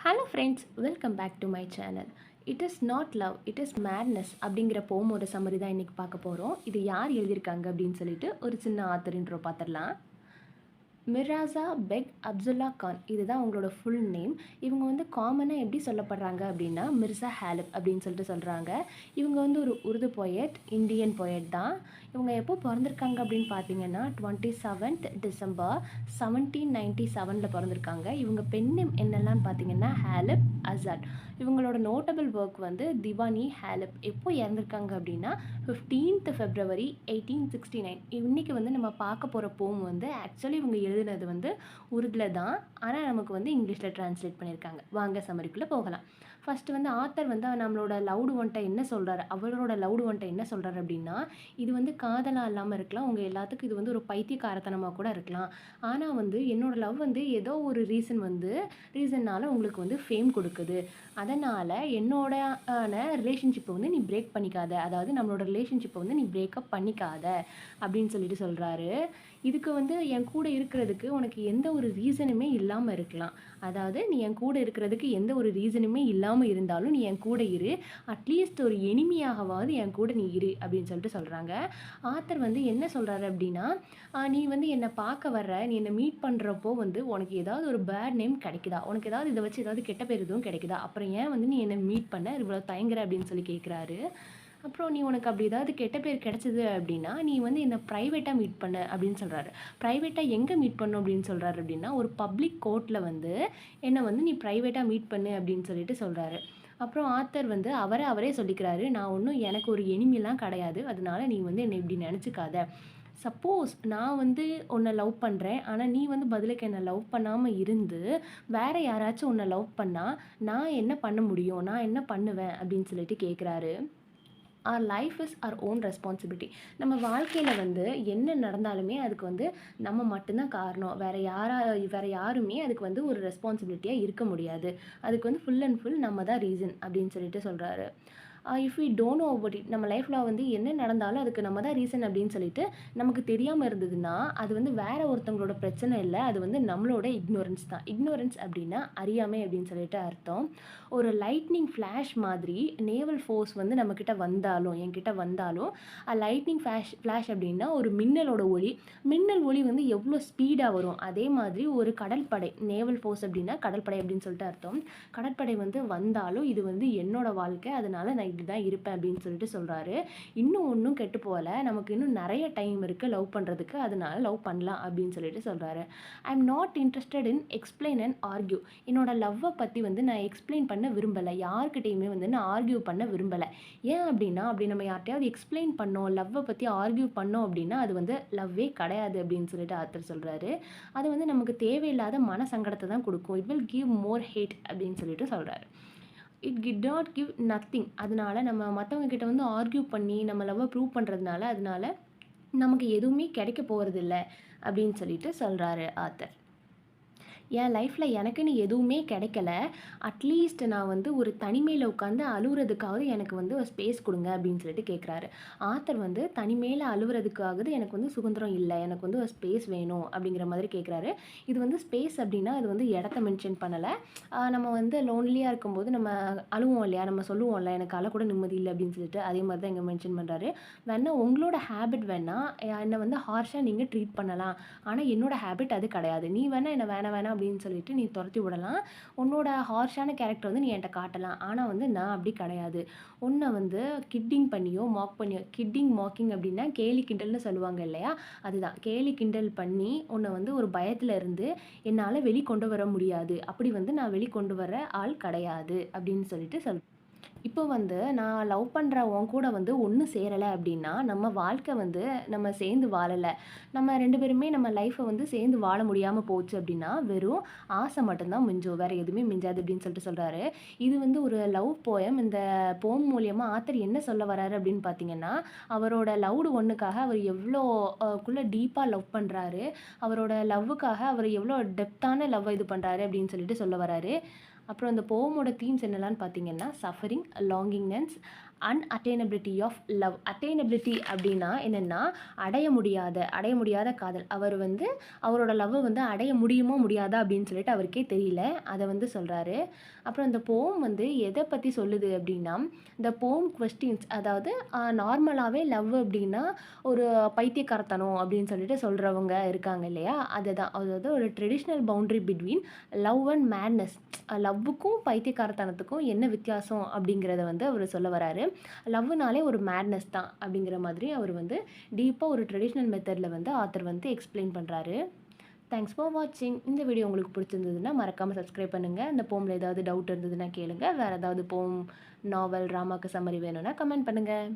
Hello friends, welcome back to my channel. It is not love, it is madness அப்படிங்கிற போமோட summary தான் இன்றைக்கி பார்க்க போகிறோம். இது யார் எழுதியிருக்காங்க அப்படின்னு சொல்லிட்டு ஒரு சின்ன ஆத்தர் இன்ட்ரோ பார்த்துடலாம். மிர்ராஸா பெக் அப்துல்லா கான், இதுதான் அவங்களோட ஃபுல் நேம். இவங்க வந்து காமனாக எப்படி சொல்லப்படுறாங்க அப்படின்னா மிர்சா ஹாலிப் அப்படின்னு சொல்லிட்டு சொல்கிறாங்க. இவங்க வந்து ஒரு உருது போயட், இந்தியன் போயட் தான். இவங்க எப்போ பிறந்திருக்காங்க அப்படின்னு பார்த்தீங்கன்னா 27th December 1797 பிறந்திருக்காங்க. இவங்க பெண் நேம் என்னெல்லாம் பார்த்தீங்கன்னா ஹாலிப் அசாட். இவங்களோட நோட்டபிள் ஒர்க் வந்து திவானி ஹாலிப். எப்போ இறந்துருக்காங்க அப்படின்னா 15th February 1869. இன்றைக்கி வந்து நம்ம பார்க்க போகிற போம் வந்து ஆக்சுவலி இவங்க எழுதுனது வந்து உருதில் தான், ஆனால் நமக்கு வந்து இங்கிலீஷில் ட்ரான்ஸ்லேட் பண்ணியிருக்காங்க. வாங்க சம்மரிக்குள்ளே போகலாம். ஃபஸ்ட்டு வந்து ஆத்தர் வந்து நம்மளோட லவ்டு ஒன்ட்ட என்ன சொல்கிறாரு, அவளோட லவ்டு ஒன்ட்ட என்ன சொல்கிறாரு அப்படின்னா, இது வந்து காதலாக இல்லாமல் இருக்கலாம், உங்கள் எல்லாத்துக்கும் இது வந்து ஒரு பைத்தியக்காரத்தனமாக கூட இருக்கலாம். ஆனால் வந்து என்னோடய லவ் வந்து ஏதோ ஒரு ரீசன்னால் உங்களுக்கு வந்து ஃபேம் கொடுக்குது. அதனால் என்னோட ரிலேஷன்ஷிப்பை வந்து நீ பிரேக் பண்ணிக்காத, அதாவது நம்மளோட ரிலேஷன்ஷிப்பை வந்து நீ பிரேக்கப் பண்ணிக்காத அப்படின்னு சொல்லிட்டு சொல்கிறாரு. இதுக்கு வந்து என் கூட இருக்கிறதுக்கு உனக்கு எந்த ஒரு ரீசனுமே இல்லாமல் இருக்கலாம். அதாவது நீ என் கூட இருக்கிறதுக்கு எந்த ஒரு ரீசனுமே இல்லாமல் இருந்தாலும் நீ என் கூட இரு, அட்லீஸ்ட் ஒரு எனிமியாகவாவது என் கூட நீ இரு அப்படின்னு சொல்லிட்டு சொல்கிறாங்க. ஆத்தர் வந்து என்ன சொல்கிறாரு அப்படின்னா, நீ வந்து என்னை பார்க்க வர்ற, நீ என்னை மீட் பண்ணுறப்போ வந்து உனக்கு ஏதாவது ஒரு பேட் நேம் கிடைக்குதா, உனக்கு ஏதாவது இதை வச்சு ஏதாவது கெட்ட பேர் எதுவும் கிடைக்குதா, அப்புறம் ஏன் வந்து நீ என்னை மீட் பண்ண இவ்வளோ தயங்குற அப்படின்னு சொல்லி கேட்குறாரு. அப்புறம் நீ உனக்கு அப்படி ஏதாவது கெட்ட பேர் கிடச்சிது அப்படின்னா நீ வந்து என்னை ப்ரைவேட்டாக மீட் பண்ண அப்படின்னு சொல்கிறாரு. ப்ரைவேட்டாக எங்கே மீட் பண்ணும் அப்படின்னு சொல்கிறாரு அப்படின்னா, ஒரு பப்ளிக் கோர்ட்டில் வந்து என்னை வந்து நீ ப்ரைவேட்டாக மீட் பண்ணு அப்படின்னு சொல்லிட்டு சொல்கிறாரு. அப்புறம் ஆத்தர் வந்து அவரே சொல்லிக்கிறாரு, நான் ஒன்றும் எனக்கு ஒரு எனிமிலாம் கிடையாது, அதனால நீ வந்து என்னை இப்படி நினச்சிக்காத. சப்போஸ் நான் வந்து உன்னை லவ் பண்ணுறேன், ஆனால் நீ வந்து பதிலுக்கு என்னை லவ் பண்ணாமல் இருந்து வேறு யாராச்சும் உன்னை லவ் பண்ணால் நான் என்ன பண்ண முடியும், நான் என்ன பண்ணுவேன் அப்படின்னு சொல்லிட்டு கேட்குறாரு. Our life is our own responsibility. நம்ம வாழ்க்கையில் வந்து என்ன நடந்தாலுமே அதுக்கு வந்து நம்ம மட்டும்தான் காரணம். வேறு யாருமே அதுக்கு வந்து ஒரு ரெஸ்பான்சிபிலிட்டியாக இருக்க முடியாது. அதுக்கு வந்து ஃபுல் அண்ட் ஃபுல் நம்ம தான் ரீசன் அப்படின்னு சொல்லிட்டு சொல்கிறாரு. If we don't know about it, நம்ம லைஃப்பில் வந்து என்ன நடந்தாலும் அதுக்கு நம்ம தான் ரீசன் அப்படின்னு சொல்லிட்டு நமக்கு தெரியாமல் இருந்ததுன்னா அது வந்து வேறு ஒருத்தவங்களோட பிரச்சனை இல்லை, அது வந்து நம்மளோட இக்னோரன்ஸ் தான். இக்னோரன்ஸ் அப்படின்னா அறியாமை அப்படின்னு சொல்லிட்டு அர்த்தம். ஒரு லைட்னிங் ஃப்ளாஷ் மாதிரி நேவல் ஃபோர்ஸ் வந்து நம்மக்கிட்ட என்கிட்ட வந்தாலும் லைட்னிங் ஃப்ளாஷ் அப்படின்னா ஒரு மின்னல் ஒளி வந்து எவ்வளோ ஸ்பீடாக வரும், அதே மாதிரி ஒரு கடற்படை, நேவல் ஃபோர்ஸ் அப்படின்னா கடற்படை அப்படின்னு சொல்லிட்டு அர்த்தம். கடற்படை வந்து வந்தாலும் இது வந்து என்னோட வாழ்க்கை, அதனால நான் இப்படி தான் இருப்பேன் அப்படின்னு சொல்லிட்டு சொல்கிறாரு. இன்னும் ஒன்றும் கெட்டு போகல, நமக்கு இன்னும் நிறைய டைம் இருக்குது லவ் பண்ணுறதுக்கு, அதனால லவ் பண்ணலாம் அப்படின்னு சொல்லிட்டு சொல்கிறாரு. I am not interested in explain and argue. என்னோட லவ்வை பற்றி வந்து நான் எக்ஸ்பிளைன் பண்ண விரும்பலை, யார்கிட்டையுமே வந்து நான் ஆர்கியூ பண்ண விரும்பலை. ஏன் அப்படின்னா, அப்படி நம்ம யார்ட்டையாவது எக்ஸ்பிளைன் பண்ணோம், லவ்வை பற்றி ஆர்கியூ பண்ணோம் அப்படின்னா அது வந்து லவ்வே கிடையாது அப்படின்னு சொல்லிட்டு ஆத்தர் சொல்கிறாரு. அது வந்து நமக்கு தேவையில்லாத மன சங்கடத்தை தான் கொடுக்கும். It will give more hate அப்படின்னு சொல்லிட்டு சொல்கிறாரு. It did not give nothing. அதனால நம்ம மற்றவங்க கிட்ட வந்து ஆர்கியூ பண்ணி நம்ம லவ்வை ப்ரூவ் பண்ணுறதுனால அதனால நமக்கு எதுவுமே கிடைக்க போகிறதில்ல அப்படின்னு சொல்லிட்டு சொல்கிறாரு ஆத்தர். என் லைஃப்பில் எனக்குன்னு எதுவுமே கிடைக்கல, அட்லீஸ்ட் நான் வந்து ஒரு தனிமையில் உட்காந்து அழுகுறதுக்காவது எனக்கு வந்து ஒரு ஸ்பேஸ் கொடுங்க அப்படின்னு சொல்லிட்டு கேட்குறாரு. ஆத்தர் வந்து தனிமையில் அழுகுறதுக்காவது எனக்கு வந்து சுதந்திரம் இல்லை, எனக்கு வந்து ஒரு ஸ்பேஸ் வேணும் அப்படிங்கிற மாதிரி கேட்குறாரு. இது வந்து ஸ்பேஸ் அப்படின்னா அது வந்து இடத்த மென்ஷன் பண்ணலை. நம்ம வந்து லோன்லியாக இருக்கும்போது நம்ம அழுவோம் இல்லையா, நம்ம சொல்லுவோம்ல எனக்கு அழக்கூட நிம்மதி இல்லை அப்படின்னு சொல்லிட்டு, அதே மாதிரி தான் இங்கே மென்ஷன் பண்ணுறாரு. வேணா உங்களோட ஹேபிட் வேணால் என்னை வந்து ஹார்ஷாக நீங்கள் ட்ரீட் பண்ணலாம், ஆனால் என்னோட ஹேபிட் அது கிடையாது. நீ வேணால் என்னை வேணாம் அப்படின்னு சொல்லிட்டு நீ துரத்தி விடலாம், உன்னோட ஹார்ஷான கேரக்டர் வந்து நீ என்கிட்ட காட்டலாம், ஆனால் வந்து நான் அப்படி கிடையாது. உன்னை வந்து கிட்டிங் பண்ணியோ மாக் பண்ணியோ, மாக்கிங் அப்படின்னா கேலி கிண்டல்னு சொல்லுவாங்க இல்லையா, அதுதான். கேலி கிண்டல் பண்ணி உன்னை வந்து ஒரு பயத்தில் இருந்து என்னால் வெளிக்கொண்டு வர முடியாது, அப்படி வந்து நான் வெளிக்கொண்டு வர ஆள் கிடையாது அப்படின்னு சொல்லிட்டு இப்போ வந்து நான் லவ் பண்ணுற உன் கூட வந்து ஒன்றும் சேரலை அப்படின்னா நம்ம வாழ்க்கை வந்து நம்ம சேர்ந்து வாழலை, நம்ம 2 பேருமே நம்ம லைஃப்பை வந்து சேர்ந்து வாழ முடியாமல் போச்சு அப்படின்னா வெறும் ஆசை மட்டும்தான் மிஞ்சும், வேறு எதுவுமே மிஞ்சாது அப்படின்னு சொல்லிட்டு சொல்கிறாரு. இது வந்து ஒரு லவ் போயம். இந்த போம் மூலியமாக ஆத்தர் என்ன சொல்ல வராரு அப்படின்னு பார்த்தீங்கன்னா, அவரோட லவ்டு ஒன்றுக்காக அவர் எவ்வளோ டீப்பாக லவ் பண்ணுறாரு, அவரோட லவ்வுக்காக அவர் எவ்வளோ டெப்த்தான லவ் இது பண்ணுறாரு அப்படின்னு சொல்லிட்டு சொல்ல வராரு. அப்புறம் இந்த போமோட தீம்ஸ் என்னெல்லாம் பார்த்தீங்கன்னா, சஃபரிங், லாங்கிங்னஸ், அன்அட்டைனபிலிட்டி ஆஃப் லவ். அட்டைனபிலிட்டி அப்படின்னா என்னென்னா அடைய முடியாத காதல். அவர் வந்து அவரோட லவ்வை வந்து அடைய முடியுமோ முடியாதா அப்படின்னு சொல்லிட்டு அவருக்கே தெரியல. அதை வந்து சொல்கிறாரு. அப்புறம் இந்த போம் வந்து எதை பற்றி சொல்லுது அப்படின்னா, இந்த போம் கொஸ்டின்ஸ், அதாவது நார்மலாகவே லவ் அப்படின்னா ஒரு பைத்தியக்காரத்தனம் அப்படின்னு சொல்லிட்டு சொல்கிறவங்க இருக்காங்க இல்லையா, அதுதான். அதாவது ஒரு traditional boundary between love and madness. லவ்வுக்கும் பைத்தியக்காரத்தனத்துக்கும் என்ன வித்தியாசம் அப்படிங்கிறத வந்து அவர் சொல்ல வராரு. லவ்னாலே ஒரு மேட்னஸ் தான் அப்படிங்கிற மாதிரி அவர் வந்து டீப்பாக ஒரு ட்ரெடிஷ்னல் மெத்தடில் வந்து ஆத்தர் வந்து எக்ஸ்பிளைன் பண்ணுறாரு. தேங்க்ஸ் ஃபார் வாட்சிங். இந்த வீடியோ உங்களுக்கு பிடிச்சிருந்ததுன்னா மறக்காமல் சப்ஸ்கிரைப் பண்ணுங்கள். இந்த போமில் ஏதாவது டவுட் இருந்ததுன்னா கேளுங்க. வேறு ஏதாவது போம், நாவல், ட்ராமாக்கு சம்மரி வேணும்னா கமெண்ட் பண்ணுங்கள்.